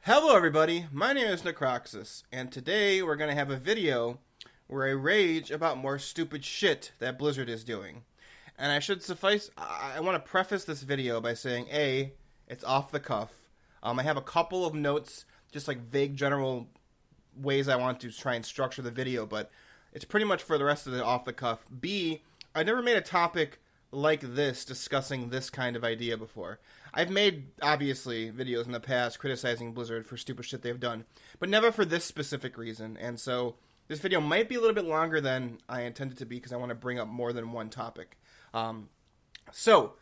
Hello everybody, my name is Necroxis, and today we're going to have a video where I rage about more stupid shit that Blizzard is doing. And I want to preface this video by saying, A, it's off the cuff. I have a couple of notes, just like vague general ways I want to try and structure the video, but it's pretty much for the rest of it off the cuff. B, I never made a topic like this discussing this kind of idea before. I've made, obviously, videos in the past criticizing Blizzard for stupid shit they've done, but never for this specific reason, and so this video might be a little bit longer than I intended to be because I want to bring up more than one topic. So,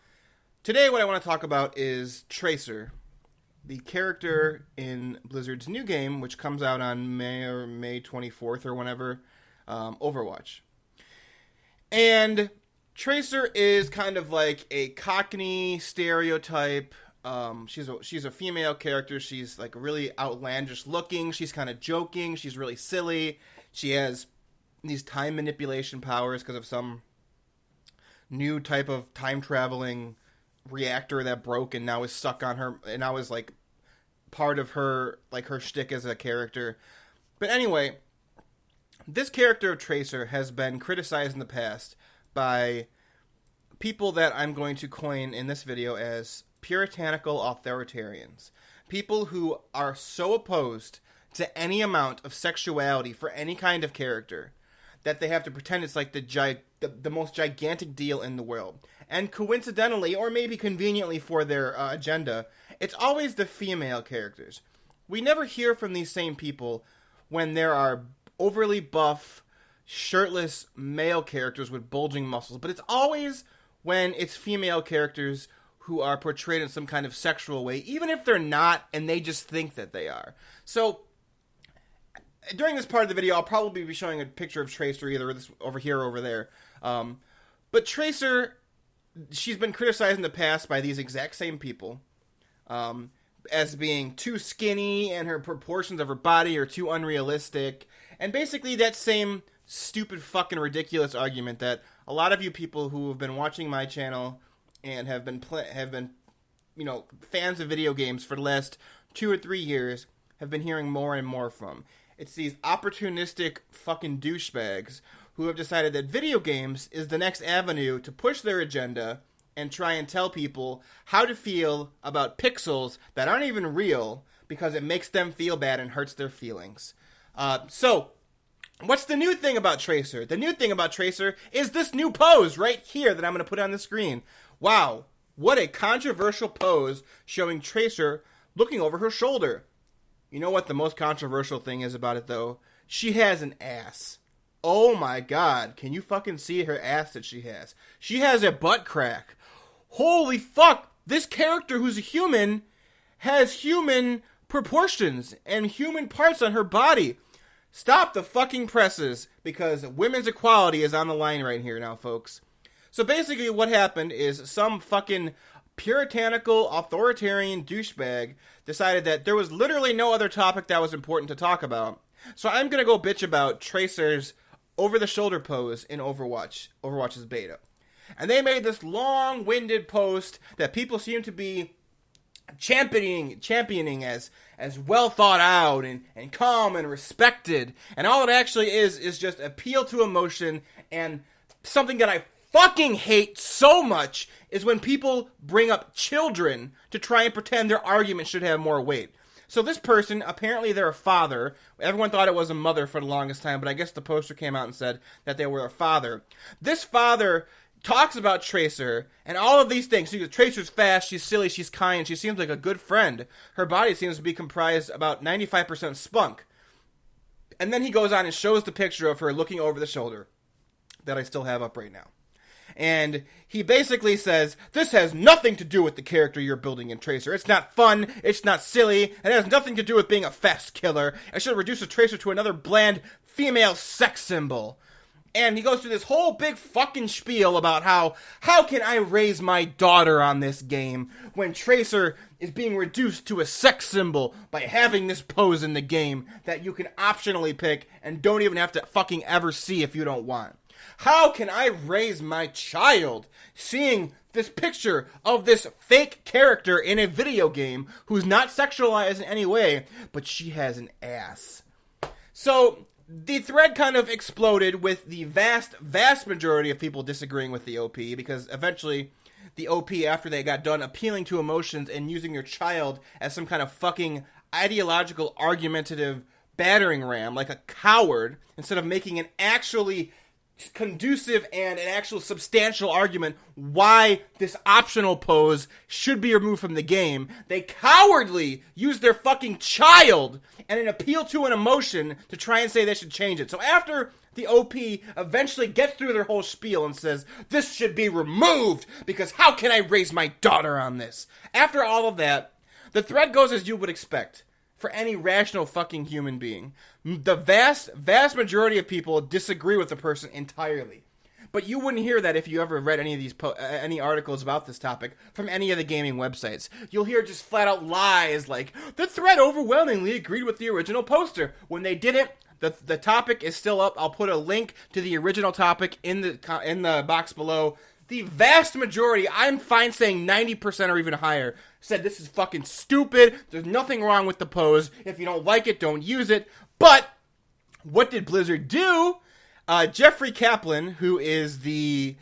today what I want to talk about is Tracer, the character in Blizzard's new game, which comes out on May 24th or whenever, Overwatch. And Tracer is kind of like a Cockney stereotype. She's a female character. She's like really outlandish looking. She's kind of joking. She's really silly. She has these time manipulation powers because of some new type of time traveling reactor that broke and now is stuck on her, and now is like part of her, like her shtick as a character. But anyway, this character of Tracer has been criticized in the past by people that I'm going to coin in this video as puritanical authoritarians. People who are so opposed to any amount of sexuality for any kind of character that they have to pretend it's like the most gigantic deal in the world. And coincidentally, or maybe conveniently for their agenda, it's always the female characters. We never hear from these same people when there are overly buff, shirtless male characters with bulging muscles, but it's always when it's female characters who are portrayed in some kind of sexual way, even if they're not and they just think that they are. So during this part of the video, I'll probably be showing a picture of Tracer either this over here or over there. But Tracer, she's been criticized in the past by these exact same people as being too skinny, and her proportions of her body are too unrealistic, and basically that same stupid fucking ridiculous argument that a lot of you people who have been watching my channel and have been fans of video games for the last 2 or 3 years have been hearing more and more from. It's these opportunistic fucking douchebags who have decided that video games is the next avenue to push their agenda and try and tell people how to feel about pixels that aren't even real because it makes them feel bad and hurts their feelings. So, what's the new thing about Tracer? The new thing about Tracer is this new pose right here that I'm going to put on the screen. Wow, what a controversial pose showing Tracer looking over her shoulder. You know what the most controversial thing is about it, though? She has an ass. Oh my god, can you fucking see her ass that she has? She has a butt crack. Holy fuck, this character who's a human has human proportions and human parts on her body. Stop the fucking presses, because women's equality is on the line right here now, folks. So basically what happened is some fucking puritanical, authoritarian douchebag decided that there was literally no other topic that was important to talk about. So I'm gonna go bitch about Tracer's over-the-shoulder pose in Overwatch's beta. And they made this long-winded post that people seem to be championing as well thought out and calm and respected. And all it actually is just appeal to emotion, and something that I fucking hate so much is when people bring up children to try and pretend their argument should have more weight. So this person, apparently they're a father. Everyone thought it was a mother for the longest time, but I guess the poster came out and said that they were a father. This father talks about Tracer and all of these things. Tracer's fast, she's silly, she's kind, she seems like a good friend. Her body seems to be comprised about 95% spunk. And then he goes on and shows the picture of her looking over the shoulder that I still have up right now. And he basically says, this has nothing to do with the character you're building in Tracer. It's not fun, it's not silly, and it has nothing to do with being a fast killer. I should reduce the Tracer to another bland female sex symbol. And he goes through this whole big fucking spiel about how can I raise my daughter on this game when Tracer is being reduced to a sex symbol by having this pose in the game that you can optionally pick and don't even have to fucking ever see if you don't want. How can I raise my child seeing this picture of this fake character in a video game who's not sexualized in any way, but she has an ass. So the thread kind of exploded with the vast majority of people disagreeing with the OP, because eventually the OP, after they got done appealing to emotions and using your child as some kind of fucking ideological argumentative battering ram, like a coward, instead of making an actually conducive and an actual substantial argument why this optional pose should be removed from the game, they cowardly use their fucking child and an appeal to an emotion to try and say they should change it. So after the OP eventually gets through their whole spiel and says, this should be removed because how can I raise my daughter on this? After all of that, the thread goes as you would expect for any rational fucking human being. The vast majority of people disagree with the person entirely. But you wouldn't hear that if you ever read any of these any articles about this topic from any of the gaming websites. You'll hear just flat out lies like, the thread overwhelmingly agreed with the original poster. When they didn't, the topic is still up. I'll put a link to the original topic in the box below. The vast majority, I'm fine saying 90% or even higher, said this is fucking stupid. There's nothing wrong with the pose. If you don't like it, don't use it. But what did Blizzard do? Jeffrey Kaplan, who is the,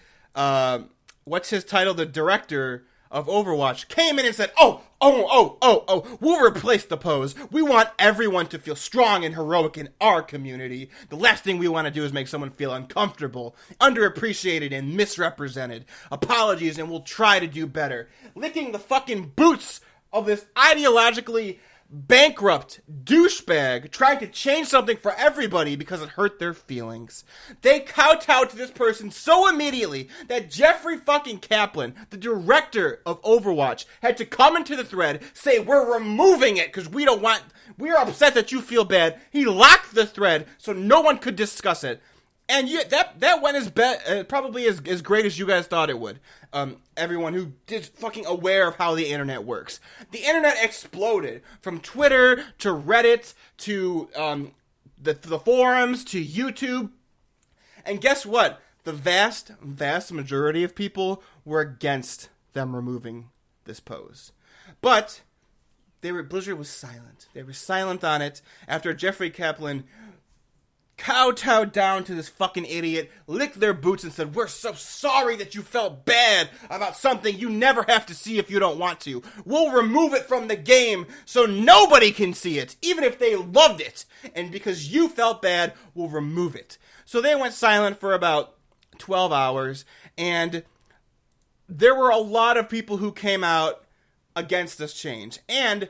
what's his title? The director of Overwatch, came in and said, we'll replace the pose. We want everyone to feel strong and heroic in our community. The last thing we want to do is make someone feel uncomfortable, underappreciated, and misrepresented. Apologies, and we'll try to do better. Licking the fucking boots of this ideologically bankrupt douchebag trying to change something for everybody because it hurt their feelings. They kowtowed to this person so immediately that Jeffrey fucking Kaplan, the director of Overwatch, had to come into the thread, say we're removing it because we're upset that you feel bad. He locked the thread so no one could discuss it. And that went probably as great as you guys thought it would. Everyone who is fucking aware of how the internet works. The internet exploded from Twitter to Reddit to the forums to YouTube. And guess what? The vast majority of people were against them removing this pose. But Blizzard was silent. They were silent on it after Jeffrey Kaplan kowtowed down to this fucking idiot, licked their boots and said, we're so sorry that you felt bad about something you never have to see if you don't want to. We'll remove it from the game so nobody can see it, even if they loved it. And because you felt bad, we'll remove it. So they went silent for about 12 hours, and there were a lot of people who came out against this change. And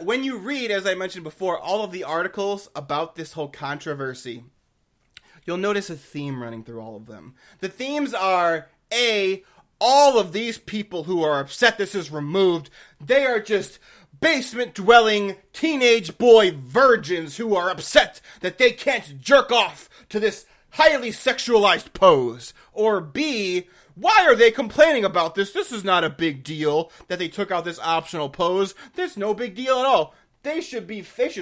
when you read, as I mentioned before, all of the articles about this whole controversy, you'll notice a theme running through all of them. The themes are, A, all of these people who are upset this is removed, they are just basement-dwelling teenage boy virgins who are upset that they can't jerk off to this highly sexualized pose. Or B, why are they complaining about this? This is not a big deal that they took out this optional pose. There's no big deal at all. They should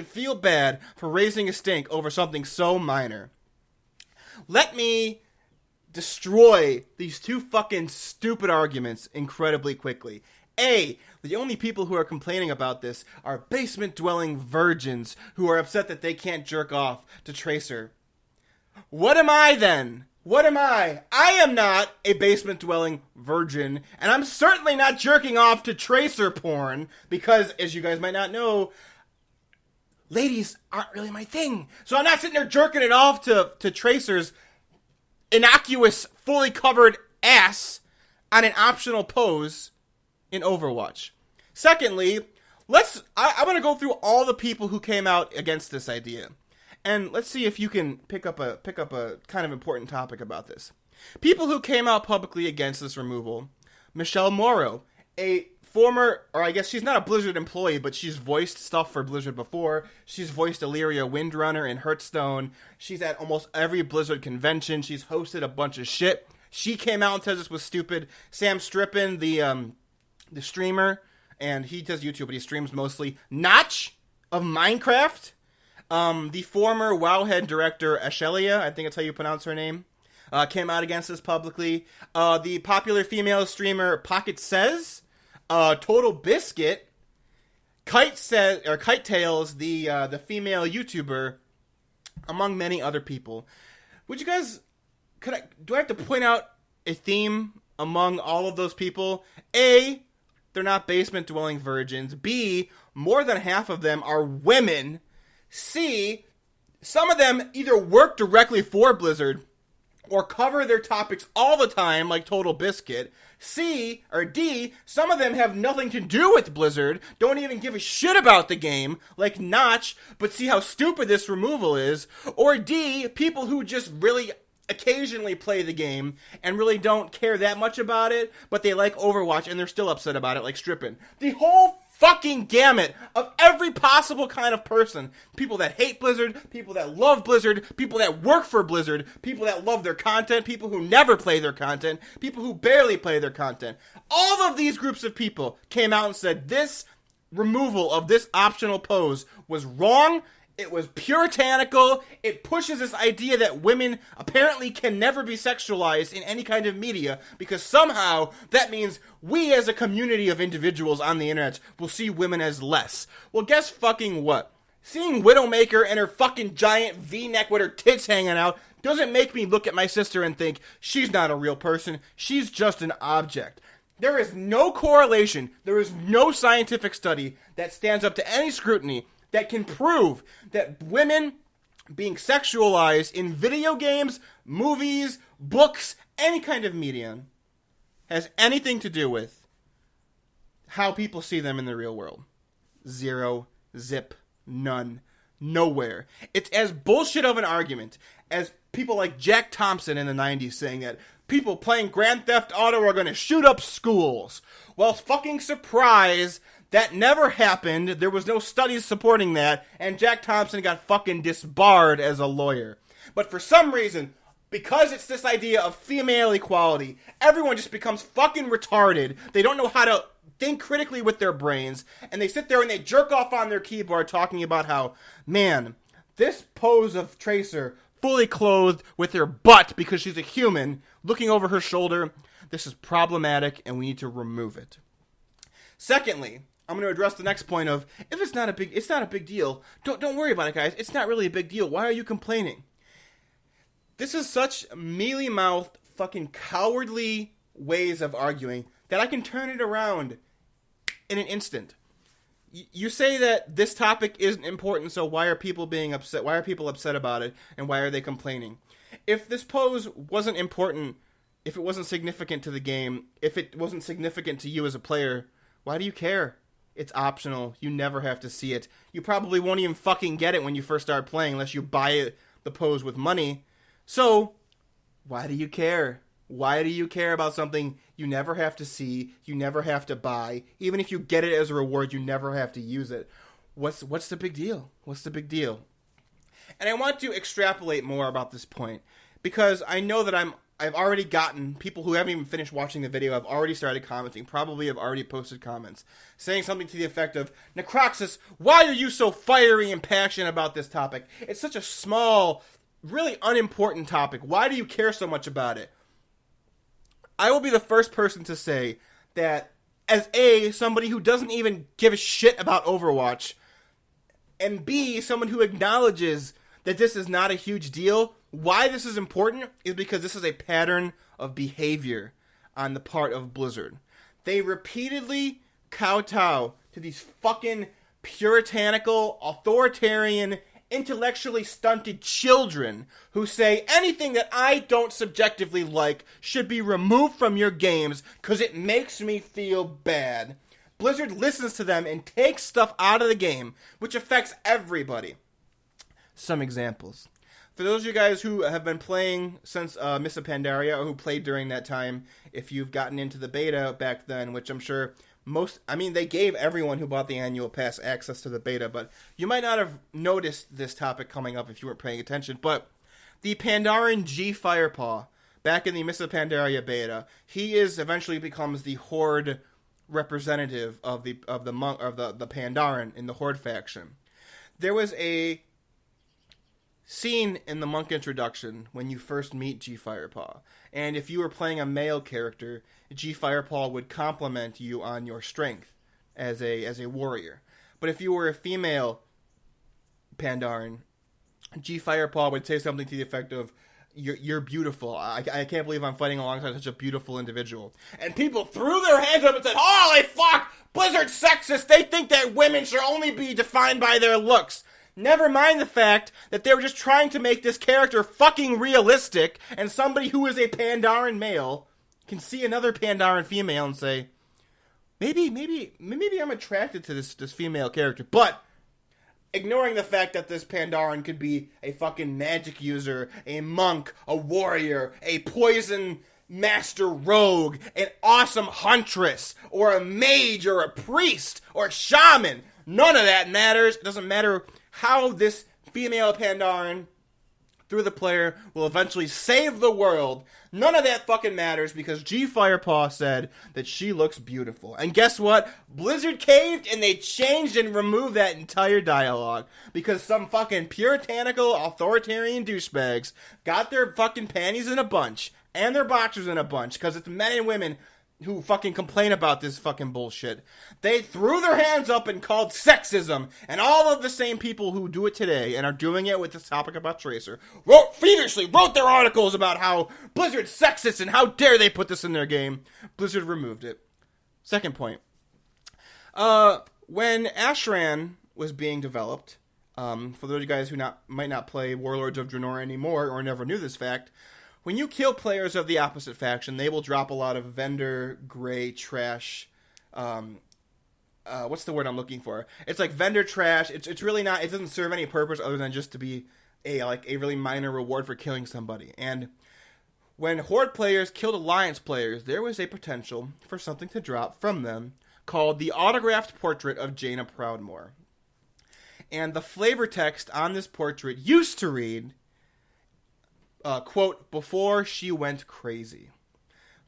feel bad for raising a stink over something so minor. Let me destroy these two fucking stupid arguments incredibly quickly. A, the only people who are complaining about this are basement-dwelling virgins who are upset that they can't jerk off to Tracer. What am I then? What am I? I am not a basement-dwelling virgin, and I'm certainly not jerking off to Tracer porn, because, as you guys might not know, ladies aren't really my thing. So I'm not sitting there jerking it off to Tracer's innocuous, fully covered ass on an optional pose in Overwatch. Secondly, I'm going to go through all the people who came out against this idea. And let's see if you can pick up a kind of important topic about this. People who came out publicly against this removal: Michelle Morrow, a former, or I guess she's not a Blizzard employee, but she's voiced stuff for Blizzard before. She's voiced Illyria Windrunner in Hearthstone. She's at almost every Blizzard convention. She's hosted a bunch of shit. She came out and says this was stupid. Sam Strippin, the streamer, and he does YouTube, but he streams mostly. Notch of Minecraft. The former Wowhead director, Ashelia, I think that's how you pronounce her name. came out against this publicly. The popular female streamer Pocket Says, Total Biscuit, Kite Tails, the female YouTuber, among many other people. Would you guys? Do I have to point out a theme among all of those people? A, they're not basement-dwelling virgins. B, more than half of them are women. C, some of them either work directly for Blizzard or cover their topics all the time, like Total Biscuit. D, some of them have nothing to do with Blizzard, don't even give a shit about the game, like Notch, but see how stupid this removal is. Or D, people who just really occasionally play the game and really don't care that much about it, but they like Overwatch and they're still upset about it, like Strippin'. The whole fucking gamut of every possible kind of person. People that hate Blizzard, people that love Blizzard, people that work for Blizzard, people that love their content, people who never play their content, people who barely play their content. All of these groups of people came out and said this removal of this optional pose was wrong. It was puritanical. It pushes this idea that women apparently can never be sexualized in any kind of media because somehow that means we as a community of individuals on the internet will see women as less. Well, guess fucking what? Seeing Widowmaker and her fucking giant V-neck with her tits hanging out doesn't make me look at my sister and think she's not a real person. She's just an object. There is no correlation. There is no scientific study that stands up to any scrutiny that can prove that women being sexualized in video games, movies, books, any kind of media has anything to do with how people see them in the real world. Zero, zip, none, nowhere. It's as bullshit of an argument as people like Jack Thompson in the 90s saying that people playing Grand Theft Auto are going to shoot up schools. Well, fucking surprise, that never happened. There was no studies supporting that, and Jack Thompson got fucking disbarred as a lawyer. But for some reason, because it's this idea of female equality, everyone just becomes fucking retarded. They don't know how to think critically with their brains, and they sit there and they jerk off on their keyboard talking about how, man, this pose of Tracer, fully clothed with her butt because she's a human, looking over her shoulder, this is problematic and we need to remove it. Secondly, I'm going to address the next point of, if it's not a big deal. Don't worry about it, guys. It's not really a big deal. Why are you complaining? This is such mealy-mouthed, fucking cowardly ways of arguing that I can turn it around in an instant. You say that this topic isn't important, so why are people being upset? Why are people upset about it, and why are they complaining? If this pose wasn't important, if it wasn't significant to the game, if it wasn't significant to you as a player, why do you care? It's optional. You never have to see it. You probably won't even fucking get it when you first start playing unless you buy the pose with money. So, why do you care? Why do you care about something you never have to see, you never have to buy? Even if you get it as a reward, you never have to use it. What's the big deal? What's the big deal? And I want to extrapolate more about this point because I know that I've already gotten people who haven't even finished watching the video have already started commenting, probably have already posted comments, saying something to the effect of, Necroxis, why are you so fiery and passionate about this topic? It's such a small, really unimportant topic. Why do you care so much about it? I will be the first person to say that as A, somebody who doesn't even give a shit about Overwatch, and B, someone who acknowledges that this is not a huge deal, why this is important is because this is a pattern of behavior on the part of Blizzard. They repeatedly kowtow to these fucking puritanical, authoritarian, intellectually stunted children who say anything that I don't subjectively like should be removed from your games because it makes me feel bad. Blizzard listens to them and takes stuff out of the game, which affects everybody. Some examples. For those of you guys who have been playing since Mists of Pandaria, or who played during that time, if you've gotten into the beta back then, which I'm sure they gave everyone who bought the annual pass access to the beta, but you might not have noticed this topic coming up if you weren't paying attention, but the Pandaren G Firepaw, back in the Mists of Pandaria beta, he eventually becomes the Horde representative of the Pandaren in the Horde faction. There was a seen in the monk introduction when you first meet G Firepaw. And if you were playing a male character, G Firepaw would compliment you on your strength as a warrior. But if you were a female Pandaren, G Firepaw would say something to the effect of, You're beautiful. I can't believe I'm fighting alongside such a beautiful individual. And people threw their hands up and said, holy fuck! Blizzard's sexist! They think that women should only be defined by their looks. Never mind the fact that they were just trying to make this character fucking realistic, and somebody who is a Pandaren male can see another Pandaren female and say, maybe I'm attracted to this female character. But ignoring the fact that this Pandaren could be a fucking magic user, a monk, a warrior, a poison master rogue, an awesome huntress, or a mage, or a priest, or a shaman. None of that matters. It doesn't matter how this female Pandaren, through the player, will eventually save the world. None of that fucking matters because G Firepaw said that she looks beautiful. And guess what? Blizzard caved and they changed and removed that entire dialogue because some fucking puritanical authoritarian douchebags got their fucking panties in a bunch and their boxers in a bunch because it's men and women who fucking complain about this fucking bullshit. They threw their hands up and called sexism, and all of the same people who do it today and are doing it with this topic about Tracer feverishly wrote their articles about how Blizzard's sexist and how dare they put this in their game. Blizzard removed it. Second point. When Ashran was being developed, for those of you guys who might not play Warlords of Draenor anymore or never knew this fact, when you kill players of the opposite faction, they will drop a lot of vendor gray trash. What's the word I'm looking for? It's like vendor trash. It's really not. It doesn't serve any purpose other than just to be a really minor reward for killing somebody. And when Horde players killed Alliance players, there was a potential for something to drop from them called the autographed portrait of Jaina Proudmoore. And the flavor text on this portrait used to read, quote, before she went crazy.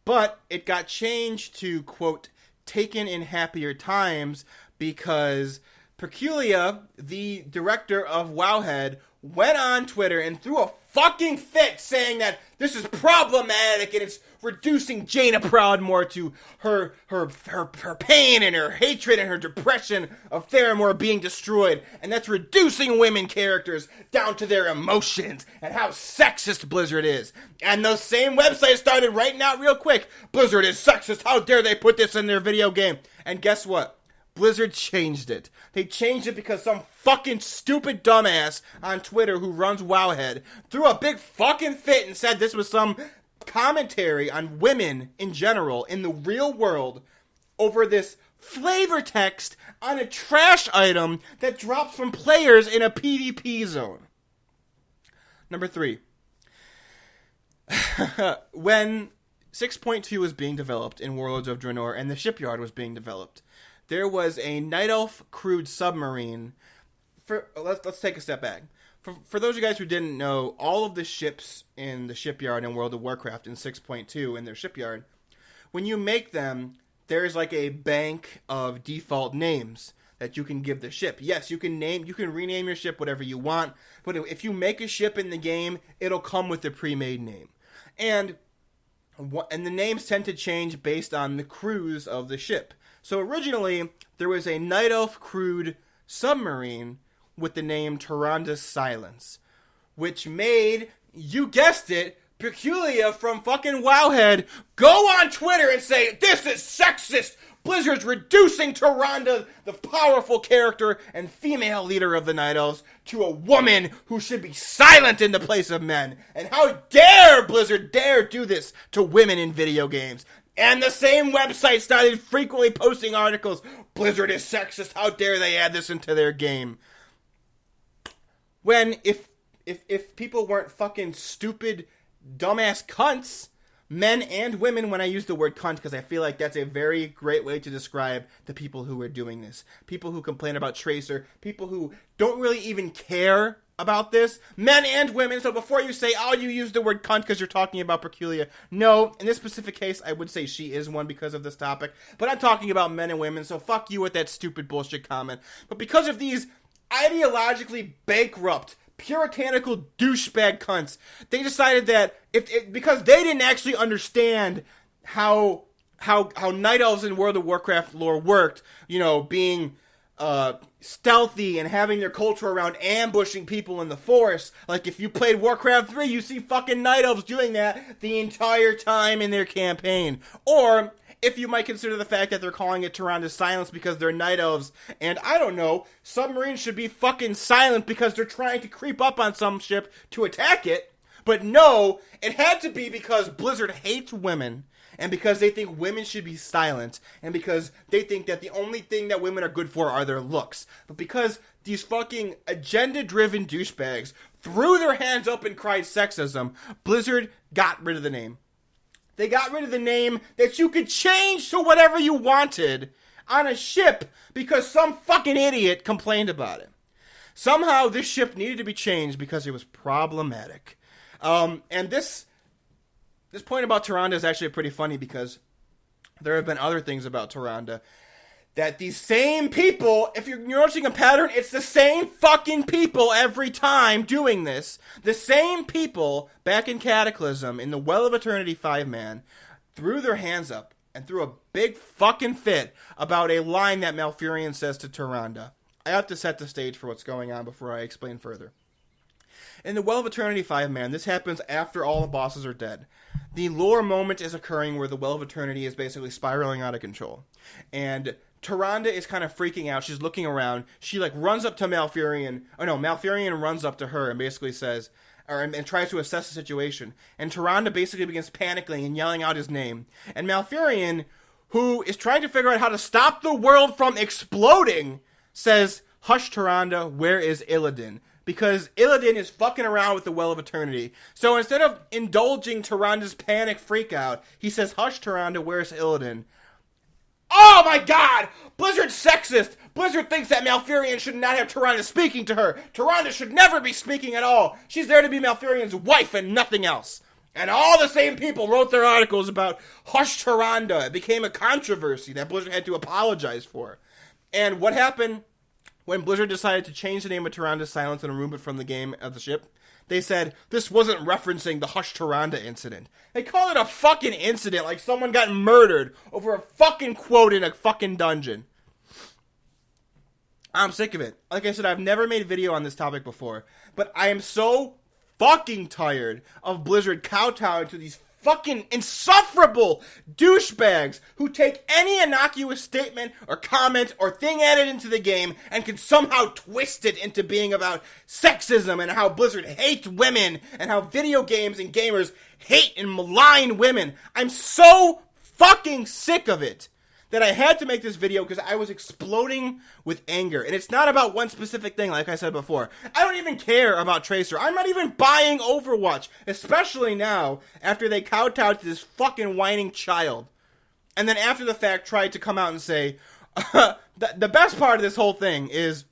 But it got changed to, quote, taken in happier times because Perculia, the director of Wowhead, went on Twitter and threw a fucking fit saying that this is problematic and it's reducing Jaina Proudmoore to her pain and her hatred and her depression of Theramore being destroyed, and that's reducing women characters down to their emotions and how sexist Blizzard is. And those same websites started writing out real quick, Blizzard is sexist, how dare they put this in their video game? And guess what? Blizzard changed it. They changed it because some fucking stupid dumbass on Twitter who runs Wowhead threw a big fucking fit and said this was some commentary on women in general in the real world over this flavor text on a trash item that drops from players in a PvP zone. Number 3. When 6.2 was being developed in Warlords of Draenor and the shipyard was being developed, there was a Night Elf crewed submarine. Let's take a step back. For those of you guys who didn't know, all of the ships in the shipyard in World of Warcraft in 6.2 in their shipyard, when you make them, there's like a bank of default names that you can give the ship. Yes, you can rename your ship whatever you want, but if you make a ship in the game, it'll come with a pre-made name. And the names tend to change based on the crews of the ship. So originally, there was a Night Elf crewed submarine with the name Tyranda's Silence, which made, you guessed it, Peculia from fucking Wowhead go on Twitter and say, this is sexist! Blizzard's reducing Tyrande, the powerful character and female leader of the Night Elves, to a woman who should be silent in the place of men. And how dare Blizzard dare do this to women in video games? And the same website started frequently posting articles, Blizzard is sexist, how dare they add this into their game? When, if people weren't fucking stupid, dumbass cunts, men and women, when I use the word cunt, because I feel like that's a very great way to describe the people who are doing this. People who complain about Tracer, people who don't really even care about this, men and women. So before you say, oh, you use the word cunt because you're talking about Peculia, no, in this specific case, I would say she is one because of this topic, but I'm talking about men and women, so fuck you with that stupid bullshit comment. But because of these ideologically bankrupt, puritanical douchebag cunts. They decided that because they didn't actually understand how night elves in World of Warcraft lore worked, being stealthy and having their culture around ambushing people in the forest. Like, if you played Warcraft 3, you see fucking night elves doing that the entire time in their campaign. Or, if you might consider the fact that they're calling it Tyranda's silence because they're night elves, and I don't know, submarines should be fucking silent because they're trying to creep up on some ship to attack it. But no, it had to be because Blizzard hates women, and because they think women should be silent, and because they think that the only thing that women are good for are their looks. But because these fucking agenda-driven douchebags threw their hands up and cried sexism, Blizzard got rid of the name. They got rid of the name that you could change to whatever you wanted on a ship because some fucking idiot complained about it. Somehow this ship needed to be changed because it was problematic. And this point about Tyrande is actually pretty funny because there have been other things about Tyrande that these same people, if you're noticing a pattern, it's the same fucking people every time doing this. The same people back in Cataclysm in the Well of Eternity 5-man threw their hands up and threw a big fucking fit about a line that Malfurion says to Tyrande. I have to set the stage for what's going on before I explain further. In the Well of Eternity 5-man, this happens after all the bosses are dead. The lore moment is occurring where the Well of Eternity is basically spiraling out of control. And Tyrande is kind of freaking out. She's looking around. She runs up to Malfurion. Oh no, Malfurion runs up to her and basically says, and tries to assess the situation. And Tyrande basically begins panicking and yelling out his name. And Malfurion, who is trying to figure out how to stop the world from exploding, says, "Hush, Tyrande, where is Illidan?" Because Illidan is fucking around with the Well of Eternity. So instead of indulging Tyrande's panic freakout, he says, "Hush, Tyrande, where's Illidan?" Oh my god! Blizzard's sexist! Blizzard thinks that Malfurion should not have Tyrande speaking to her. Tyrande should never be speaking at all. She's there to be Malfurion's wife and nothing else. And all the same people wrote their articles about Hush Tyrande. It became a controversy that Blizzard had to apologize for. And what happened when Blizzard decided to change the name of Tyranda's silence and remove it from the game of the ship? They said this wasn't referencing the Hush Tyrande incident. They called it a fucking incident like someone got murdered over a fucking quote in a fucking dungeon. I'm sick of it. Like I said, I've never made a video on this topic before, but I am so fucking tired of Blizzard kowtowing to these fucking insufferable douchebags who take any innocuous statement or comment or thing added into the game and can somehow twist it into being about sexism and how Blizzard hates women and how video games and gamers hate and malign women. I'm so fucking sick of it that I had to make this video because I was exploding with anger. And it's not about one specific thing, like I said before. I don't even care about Tracer. I'm not even buying Overwatch, especially now, after they kowtowed to this fucking whining child. And then after the fact, tried to come out and say, the best part of this whole thing is,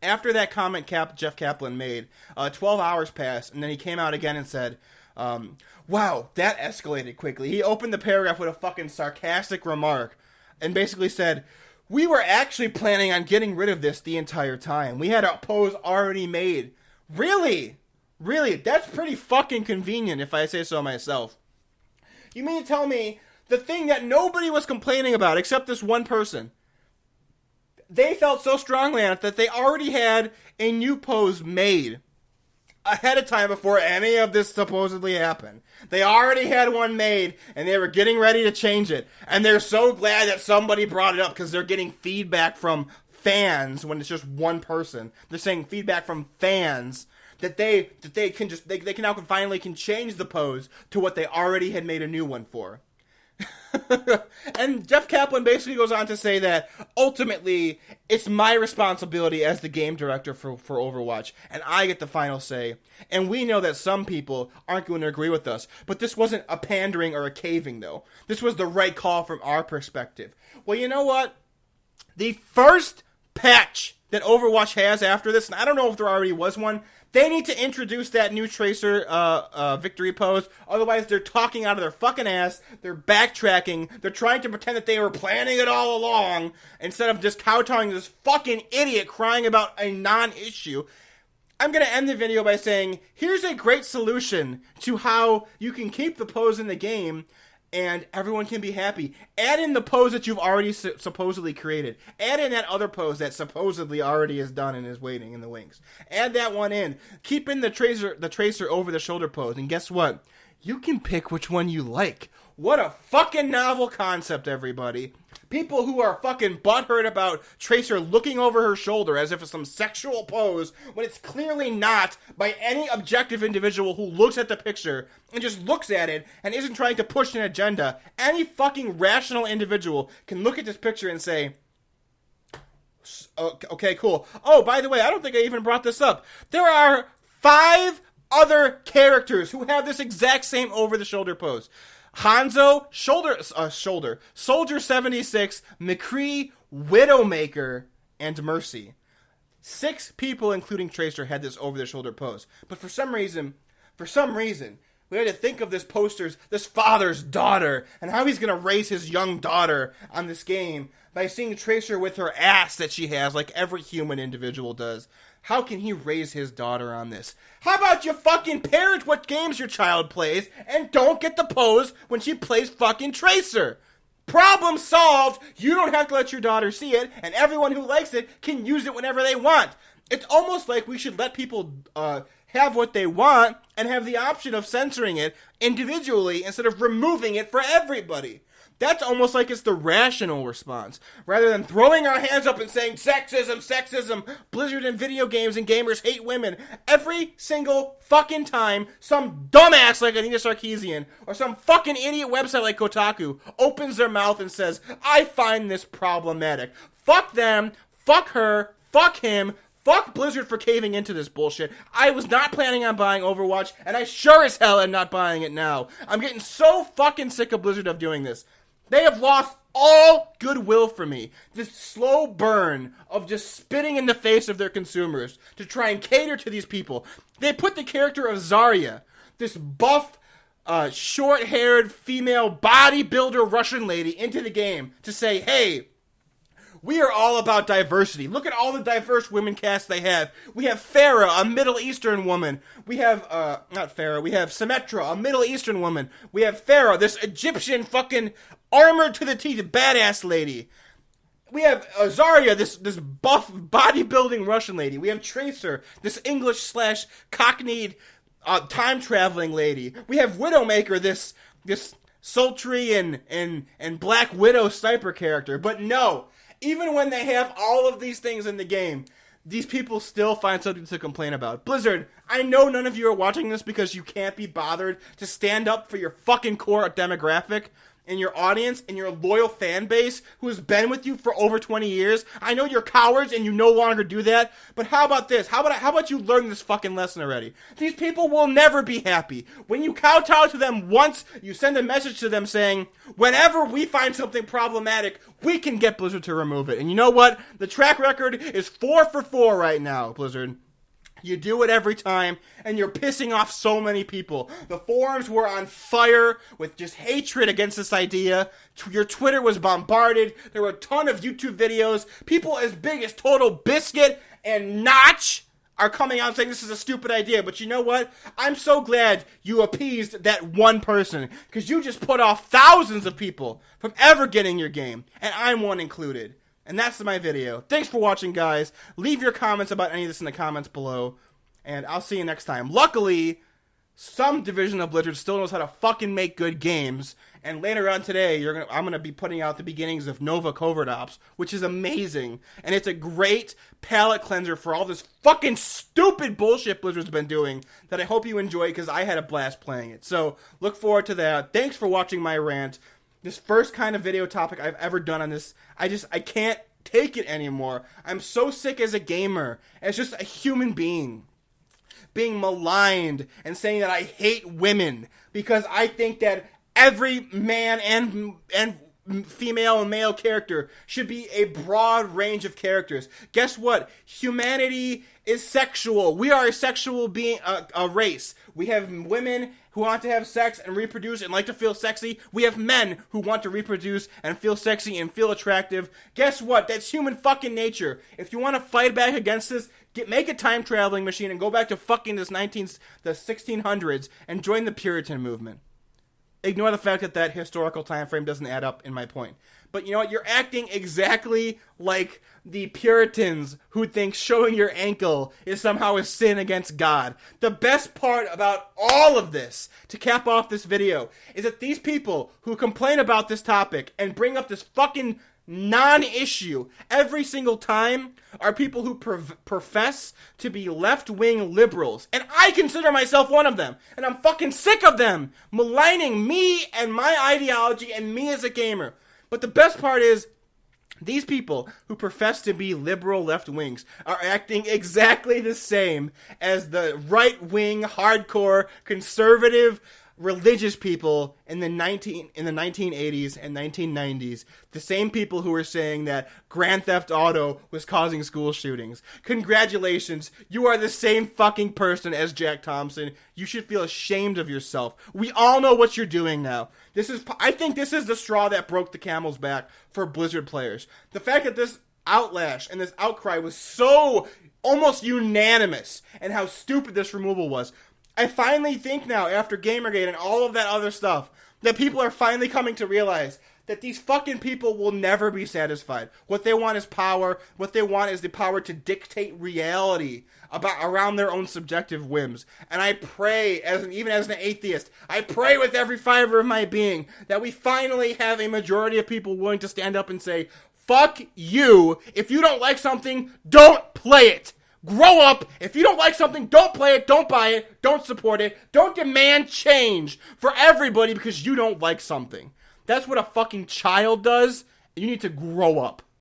after that comment Jeff Kaplan made, 12 hours passed, and then he came out again and said, wow, that escalated quickly. He opened the paragraph with a fucking sarcastic remark, and basically said, we were actually planning on getting rid of this the entire time. We had a pose already made. Really? Really? That's pretty fucking convenient if I say so myself. You mean to tell me the thing that nobody was complaining about except this one person, they felt so strongly on it that they already had a new pose made ahead of time before any of this supposedly happened. They already had one made, and they were getting ready to change it. And they're so glad that somebody brought it up because they're getting feedback from fans when it's just one person. They're saying feedback from fans that they can now finally change the pose to what they already had made a new one for. And Jeff Kaplan basically goes on to say that ultimately it's my responsibility as the game director for Overwatch, and I get the final say. And we know that some people aren't going to agree with us, but this wasn't a pandering or a caving, though. This was the right call from our perspective. Well, you know what? The first patch that Overwatch has after this, and I don't know if there already was one, they need to introduce that new Tracer victory pose. Otherwise, they're talking out of their fucking ass. They're backtracking. They're trying to pretend that they were planning it all along instead of just kowtowing to this fucking idiot crying about a non-issue. I'm going to end the video by saying, here's a great solution to how you can keep the pose in the game and everyone can be happy. Add in the pose that you've already supposedly created. Add in that other pose that supposedly already is done and is waiting in the wings. Add that one in. Keep in the tracer over the shoulder pose. And guess what? You can pick which one you like. What a fucking novel concept, everybody. People who are fucking butthurt about Tracer looking over her shoulder as if it's some sexual pose when it's clearly not by any objective individual who looks at the picture and just looks at it and isn't trying to push an agenda. Any fucking rational individual can look at this picture and say, okay, cool. Oh, by the way, I don't think I even brought this up. There are 5 other characters who have this exact same over-the-shoulder pose. Hanzo, Soldier 76, McCree, Widowmaker, and Mercy. 6 people, including Tracer, had this over-the-shoulder pose. But for some reason, we had to think of this father's daughter, and how he's going to raise his young daughter on this game by seeing Tracer with her ass that she has, like every human individual does. How can he raise his daughter on this? How about you fucking parent what games your child plays and don't get the pose when she plays fucking Tracer? Problem solved. You don't have to let your daughter see it, and everyone who likes it can use it whenever they want. It's almost like we should let people have what they want and have the option of censoring it individually instead of removing it for everybody. That's almost like it's the rational response. Rather than throwing our hands up and saying, sexism, Blizzard and video games and gamers hate women. Every single fucking time some dumbass like Anita Sarkeesian or some fucking idiot website like Kotaku opens their mouth and says, I find this problematic. Fuck them, fuck her, fuck him, fuck Blizzard for caving into this bullshit. I was not planning on buying Overwatch, and I sure as hell am not buying it now. I'm getting so fucking sick of Blizzard of doing this. They have lost all goodwill for me. This slow burn of just spitting in the face of their consumers to try and cater to these people. They put the character of Zarya, this buff, short-haired, female, bodybuilder Russian lady into the game to say, hey, we are all about diversity. Look at all the diverse women casts they have. We have Farah, a Middle Eastern woman. We have, not Farah, we have Symmetra, a Middle Eastern woman. We have Farah, this Egyptian fucking armored to the teeth badass lady. We have Zarya, this buff bodybuilding Russian lady. We have Tracer, this English/Cockneyed time-traveling lady. We have Widowmaker, this sultry and Black Widow sniper character. But no, even when they have all of these things in the game, these people still find something to complain about. Blizzard, I know none of you are watching this because you can't be bothered to stand up for your fucking core demographic and your audience and your loyal fan base who has been with you for over 20 years. I know you're cowards and you no longer do that, but how about this? How about you learn this fucking lesson already? These people will never be happy. When you kowtow to them once, you send a message to them saying, whenever we find something problematic, we can get Blizzard to remove it. And you know what? The track record is 4 for 4 right now, Blizzard. You do it every time, and you're pissing off so many people. The forums were on fire with just hatred against this idea. Your Twitter was bombarded. There were a ton of YouTube videos. People as big as Total Biscuit and Notch are coming out saying this is a stupid idea. But you know what? I'm so glad you appeased that one person, because you just put off thousands of people from ever getting your game, and I'm one included. And that's my video. Thanks for watching, guys. Leave your comments about any of this in the comments below. And I'll see you next time. Luckily, some division of Blizzard still knows how to fucking make good games. And later on today, I'm going to be putting out the beginnings of Nova Covert Ops, which is amazing. And it's a great palate cleanser for all this fucking stupid bullshit Blizzard's been doing that I hope you enjoy, because I had a blast playing it. So, look forward to that. Thanks for watching my rant. This first kind of video topic I've ever done on this, I can't take it anymore. I'm so sick as a gamer, as just a human being, being maligned and saying that I hate women because I think that every man and female and male character should be a broad range of characters. Guess what? Humanity is sexual. We are a sexual being, a race. We have women who want to have sex and reproduce and like to feel sexy. We have men who want to reproduce and feel sexy and feel attractive. Guess what? That's human fucking nature. If you want to fight back against this, Make a time traveling machine and go back to fucking the 1600s and join the Puritan movement. Ignore the fact that historical time frame doesn't add up in my point. But you know what? You're acting exactly like the Puritans who think showing your ankle is somehow a sin against God. The best part about all of this, to cap off this video, is that these people who complain about this topic and bring up this fucking non-issue every single time are people who profess to be left-wing liberals. And I consider myself one of them. And I'm fucking sick of them maligning me and my ideology and me as a gamer. But the best part is, these people who profess to be liberal left-wings are acting exactly the same as the right-wing, hardcore, conservative, religious people in the 1980s and 1990s, the same people who were saying that Grand Theft Auto was causing school shootings. Congratulations, you are the same fucking person as Jack Thompson. You should feel ashamed of yourself. We all know what you're doing now. I think this is the straw that broke the camel's back for Blizzard players. The fact that this outlash and this outcry was so almost unanimous, and how stupid this removal was. I finally think now, after Gamergate and all of that other stuff, that people are finally coming to realize that these fucking people will never be satisfied. What they want is power. What they want is the power to dictate reality around their own subjective whims. And I pray, even as an atheist, I pray with every fiber of my being that we finally have a majority of people willing to stand up and say, fuck you. If you don't like something, don't play it. Grow up. If you don't like something, don't play it, don't buy it, don't support it, don't demand change for everybody because you don't like something. That's what a fucking child does. You need to grow up.